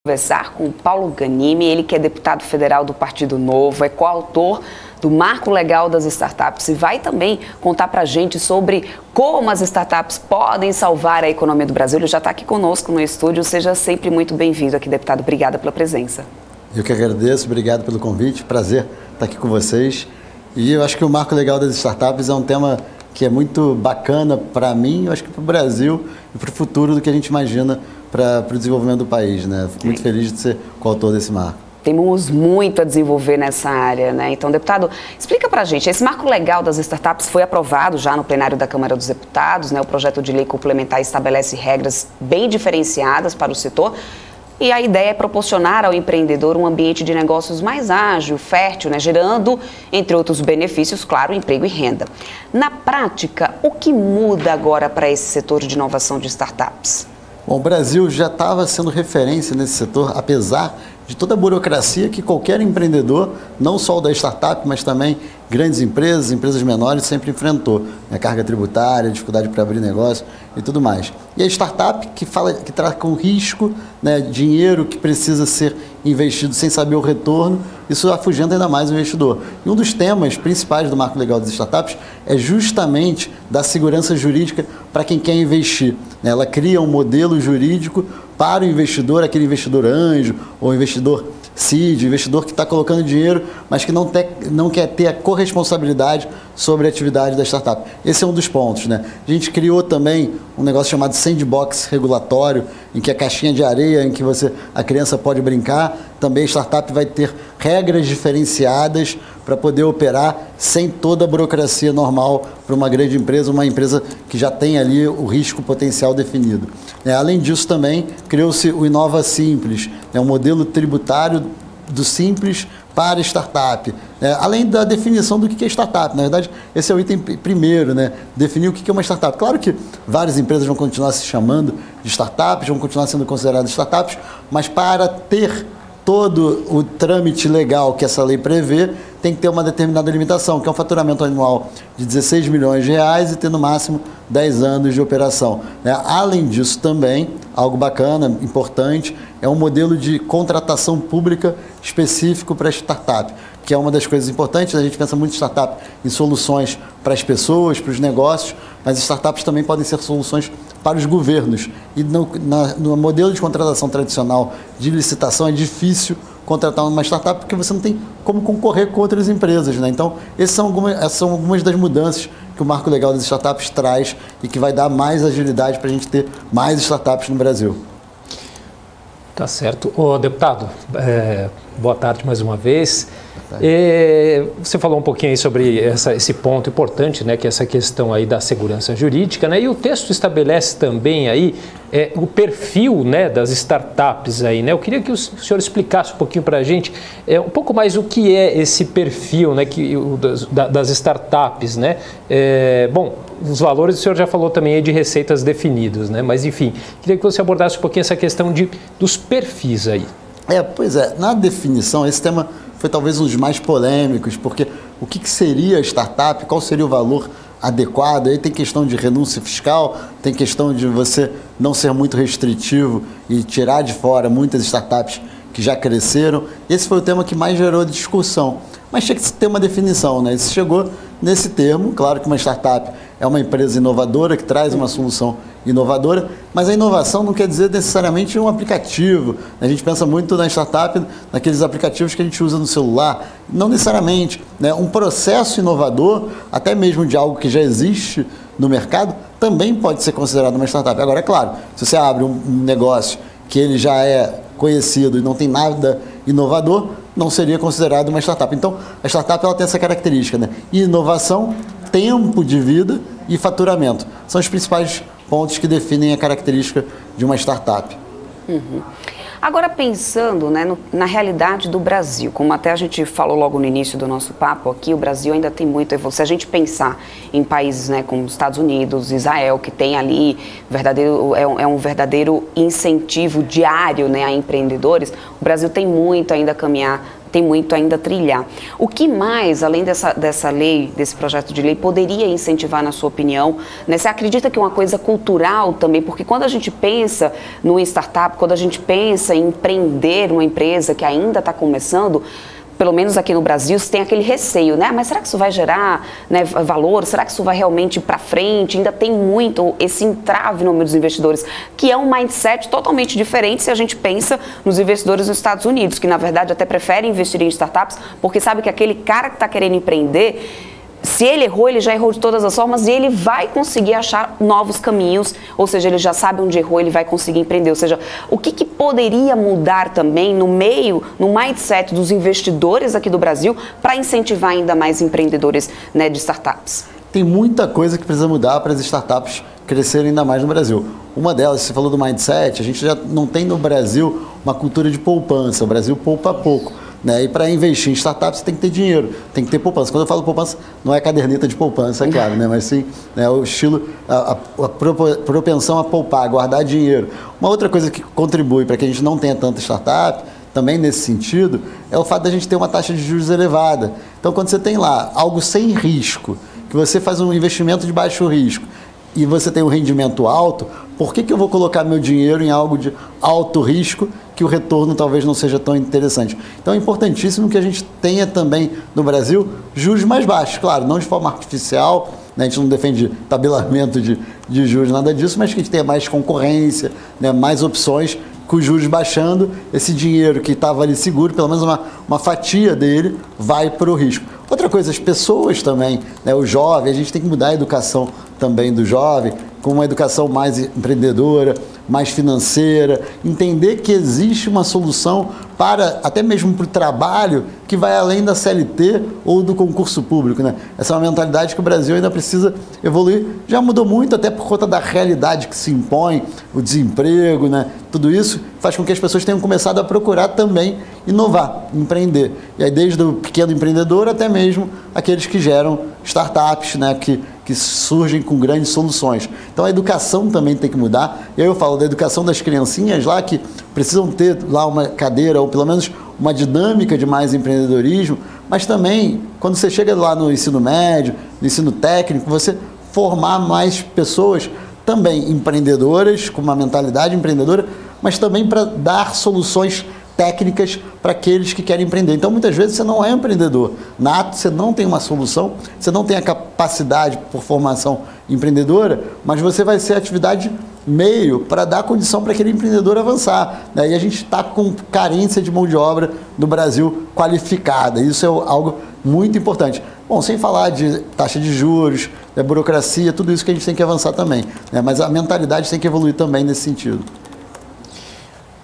Conversar com o Paulo Ghanimi, ele que é deputado federal do Partido Novo, é coautor do Marco Legal das Startups e vai também contar para a gente sobre como as startups podem salvar a economia do Brasil. Ele já está aqui conosco no estúdio, seja sempre muito bem-vindo aqui, deputado. Obrigada pela presença. Eu que agradeço, obrigado pelo convite, prazer estar aqui com vocês. E eu acho que o Marco Legal das Startups é um tema que é muito bacana para mim, eu acho que para o Brasil e para o futuro do que a gente imagina para o desenvolvimento do país, né? Fico muito feliz de ser coautor desse marco. Temos muito a desenvolver nessa área, né? Então, deputado, explica pra gente, esse Marco Legal das Startups foi aprovado já no plenário da Câmara dos Deputados, né? O projeto de lei complementar estabelece regras bem diferenciadas para o setor e a ideia é proporcionar ao empreendedor um ambiente de negócios mais ágil, fértil, né? Gerando, entre outros benefícios, claro, emprego e renda. Na prática, o que muda agora para esse setor de inovação de startups? Bom, o Brasil já estava sendo referência nesse setor, apesar de toda a burocracia que qualquer empreendedor, não só o da startup, mas também grandes empresas, empresas menores, sempre enfrentou. A carga tributária, dificuldade para abrir negócio e tudo mais. E a startup que traz com risco, né, dinheiro que precisa ser investido sem saber o retorno, isso afugenta ainda mais o investidor. E um dos temas principais do Marco Legal das Startups é justamente dar segurança jurídica para quem quer investir. Ela cria um modelo jurídico para o investidor, aquele investidor anjo ou investidor seed, investidor que está colocando dinheiro, mas que não quer ter a corresponsabilidade sobre a atividade da startup. Esse é um dos pontos, né? A gente criou também um negócio chamado sandbox regulatório, em que a caixinha de areia, em que a criança pode brincar, também a startup vai ter regras diferenciadas para poder operar sem toda a burocracia normal para uma grande empresa, uma empresa que já tem ali o risco potencial definido. Além disso também, criou-se o Inova Simples, um modelo tributário do Simples para startup, além da definição do que é startup. Na verdade, esse é o item primeiro, né? Definir o que é uma startup. Claro que várias empresas vão continuar se chamando de startups, vão continuar sendo consideradas startups, mas para ter todo o trâmite legal que essa lei prevê, tem que ter uma determinada limitação, que é um faturamento anual de 16 milhões de reais e ter no máximo 10 anos de operação. Além disso também, algo bacana, importante, é um modelo de contratação pública específico para startup, que é uma das coisas importantes. A gente pensa muito em startup em soluções para as pessoas, para os negócios, mas startups também podem ser soluções para os governos. E no modelo de contratação tradicional de licitação é difícil contratar uma startup porque você não tem como concorrer com outras empresas, né? Então, essas são algumas das mudanças que o Marco Legal das Startups traz e que vai dar mais agilidade para a gente ter mais startups no Brasil. Tá certo. Ô, deputado, boa tarde mais uma vez. Você falou um pouquinho aí sobre esse ponto importante, né, que é essa questão aí da segurança jurídica, né, e o texto estabelece também aí o perfil, né, das startups aí, né. Eu queria que o senhor explicasse um pouquinho para a gente um pouco mais o que é esse perfil, né, das startups, né. Bom, os valores o senhor já falou também aí de receitas definidos, né, mas enfim, queria que você abordasse um pouquinho essa questão dos perfis aí. Pois é, na definição, esse tema foi talvez um dos mais polêmicos, porque o que seria startup, qual seria o valor adequado? Aí tem questão de renúncia fiscal, tem questão de você não ser muito restritivo e tirar de fora muitas startups que já cresceram. Esse foi o tema que mais gerou discussão, mas tinha que ter uma definição, né? Isso chegou nesse termo. Claro que uma startup é uma empresa inovadora que traz uma solução inovadora, mas a inovação não quer dizer necessariamente um aplicativo. A gente pensa muito na startup, naqueles aplicativos que a gente usa no celular. Não necessariamente, né? Um processo inovador, até mesmo de algo que já existe no mercado, também pode ser considerado uma startup. Agora, é claro, se você abre um negócio que ele já é conhecido e não tem nada inovador, não seria considerado uma startup. Então, a startup ela tem essa característica, né? Inovação, tempo de vida e faturamento. São os principais pontos que definem a característica de uma startup. Uhum. Agora, pensando, né, na realidade do Brasil, como até a gente falou logo no início do nosso papo aqui, o Brasil ainda tem muito a evoluir. Se a gente pensar em países, né, como os Estados Unidos, Israel, que tem ali um verdadeiro incentivo diário, né, a empreendedores, o Brasil tem muito ainda a caminhar tem muito ainda a trilhar. O que mais, além dessa lei, desse projeto de lei, poderia incentivar, na sua opinião? Né? Você acredita que é uma coisa cultural também? Porque quando a gente pensa no startup, quando a gente pensa em empreender uma empresa que ainda está começando, pelo menos aqui no Brasil, você tem aquele receio, né? Mas será que isso vai gerar, né, valor? Será que isso vai realmente ir para frente? Ainda tem muito esse entrave no meio dos investidores, que é um mindset totalmente diferente se a gente pensa nos investidores nos Estados Unidos, que na verdade até preferem investir em startups, porque sabe que aquele cara que está querendo empreender, se ele errou, ele já errou de todas as formas e ele vai conseguir achar novos caminhos, ou seja, ele já sabe onde errou, ele vai conseguir empreender. Ou seja, o que poderia mudar também no mindset dos investidores aqui do Brasil para incentivar ainda mais empreendedores, né, de startups? Tem muita coisa que precisa mudar para as startups crescerem ainda mais no Brasil. Uma delas, você falou do mindset, a gente já não tem no Brasil uma cultura de poupança, o Brasil poupa pouco. Né? E para investir em startups você tem que ter dinheiro, tem que ter poupança. Quando eu falo poupança, não é caderneta de poupança, é claro, né? Mas sim, né, o estilo, a propensão a poupar, a guardar dinheiro. Uma outra coisa que contribui para que a gente não tenha tanta startup, também nesse sentido, é o fato da gente ter uma taxa de juros elevada. Então, quando você tem lá algo sem risco, que você faz um investimento de baixo risco, e você tem um rendimento alto, por que eu vou colocar meu dinheiro em algo de alto risco que o retorno talvez não seja tão interessante? Então é importantíssimo que a gente tenha também no Brasil juros mais baixos, claro, não de forma artificial, né? A gente não defende tabelamento de juros, nada disso, mas que a gente tenha mais concorrência, né? Mais opções, com os juros baixando, esse dinheiro que estava ali seguro, pelo menos uma fatia dele, vai para o risco. Outra coisa, as pessoas também, né, o jovem, a gente tem que mudar a educação também do jovem, com uma educação mais empreendedora, mais financeira, entender que existe uma solução para, até mesmo para o trabalho, que vai além da CLT ou do concurso público, né? Essa é uma mentalidade que o Brasil ainda precisa evoluir. Já mudou muito, até por conta da realidade que se impõe, o desemprego, né? Tudo isso faz com que as pessoas tenham começado a procurar também inovar, empreender. E aí desde o pequeno empreendedor até mesmo aqueles que geram startups, né? Que surgem com grandes soluções. Então a educação também tem que mudar. Eu falo da educação das criancinhas lá, que precisam ter lá uma cadeira, ou pelo menos uma dinâmica de mais empreendedorismo, mas também, quando você chega lá no ensino médio, no ensino técnico, você formar mais pessoas também empreendedoras, com uma mentalidade empreendedora, mas também para dar soluções técnicas para aqueles que querem empreender. Então, muitas vezes, você não é empreendedor nato, você não tem uma solução, você não tem a capacidade por formação empreendedora, mas você vai ser a atividade meio para dar condição para aquele empreendedor avançar. Né? E a gente está com carência de mão de obra no Brasil qualificada. Isso é algo muito importante. Bom, sem falar de taxa de juros, da burocracia, tudo isso que a gente tem que avançar também. Né? Mas a mentalidade tem que evoluir também nesse sentido.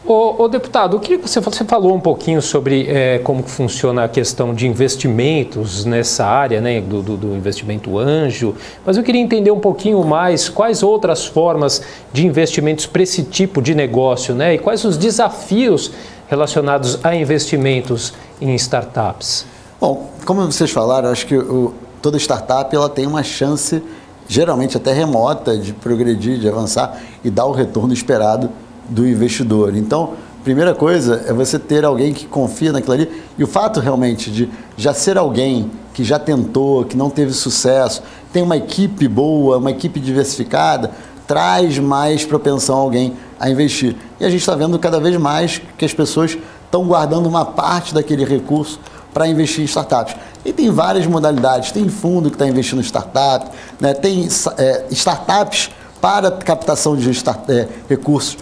Ô deputado, eu queria que você falou um pouquinho sobre como que funciona a questão de investimentos nessa área, né, do investimento anjo, mas eu queria entender um pouquinho mais quais outras formas de investimentos para esse tipo de negócio, né, e quais os desafios relacionados a investimentos em startups. Bom, como vocês falaram, acho que toda startup ela tem uma chance, geralmente até remota, de progredir, de avançar e dar o retorno esperado do investidor. Então, primeira coisa é você ter alguém que confia naquilo ali, e o fato realmente de já ser alguém que já tentou, que não teve sucesso, tem uma equipe boa, uma equipe diversificada, traz mais propensão a alguém a investir. E a gente está vendo cada vez mais que as pessoas estão guardando uma parte daquele recurso para investir em startups. E tem várias modalidades, tem fundo que está investindo em startup, né? Tem startups para captação de recursos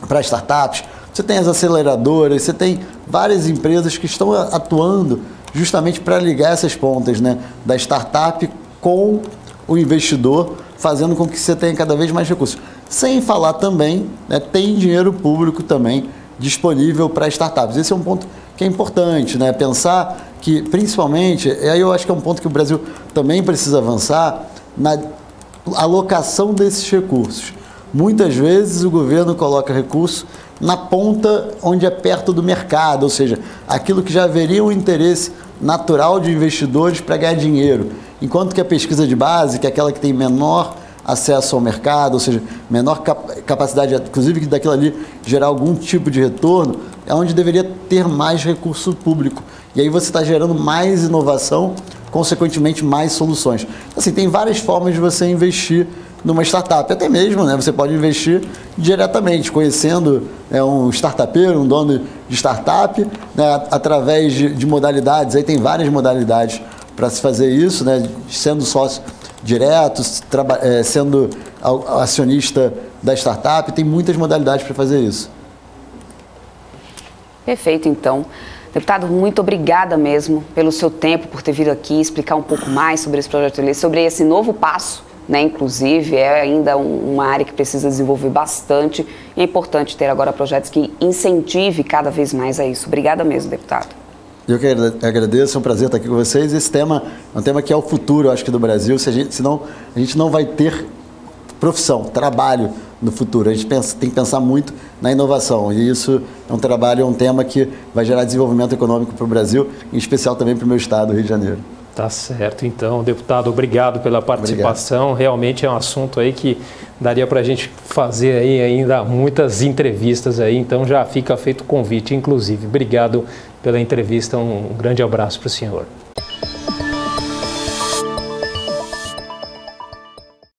para startups, você tem as aceleradoras, você tem várias empresas que estão atuando justamente para ligar essas pontas, né, da startup com o investidor, fazendo com que você tenha cada vez mais recursos. Sem falar também, né, tem dinheiro público também disponível para startups. Esse é um ponto que é importante, né, pensar que, principalmente, e aí eu acho que é um ponto que o Brasil também precisa avançar, na alocação desses recursos. Muitas vezes o governo coloca recurso na ponta onde é perto do mercado, ou seja, aquilo que já haveria um interesse natural de investidores para ganhar dinheiro. Enquanto que a pesquisa de base, que é aquela que tem menor acesso ao mercado, ou seja, menor capacidade, inclusive daquilo ali gerar algum tipo de retorno, é onde deveria ter mais recurso público. E aí você está gerando mais inovação, consequentemente mais soluções. Assim, tem várias formas de você investir numa startup, até mesmo, né, você pode investir diretamente, conhecendo um startupeiro, um dono de startup, né, através de modalidades, aí tem várias modalidades para se fazer isso, né, sendo sócio direto, sendo acionista da startup, tem muitas modalidades para fazer isso. Perfeito, então. Deputado, muito obrigada mesmo pelo seu tempo, por ter vindo aqui explicar um pouco mais sobre esse projeto de lei, sobre esse novo passo, né? Inclusive, é ainda uma área que precisa desenvolver bastante e é importante ter agora projetos que incentive cada vez mais a isso. Obrigada mesmo, deputado. Eu que agradeço, é um prazer estar aqui com vocês. Esse tema é um tema que é o futuro, eu acho que, do Brasil, senão a gente não vai ter profissão, trabalho no futuro. A gente tem que pensar muito na inovação e isso é um trabalho, é um tema que vai gerar desenvolvimento econômico para o Brasil, em especial também para o meu estado, Rio de Janeiro. Tá certo, então, deputado, obrigado pela participação. Obrigado. Realmente é um assunto aí que daria para a gente fazer aí ainda muitas entrevistas aí, então já fica feito o convite, inclusive. Obrigado pela entrevista, um grande abraço para o senhor.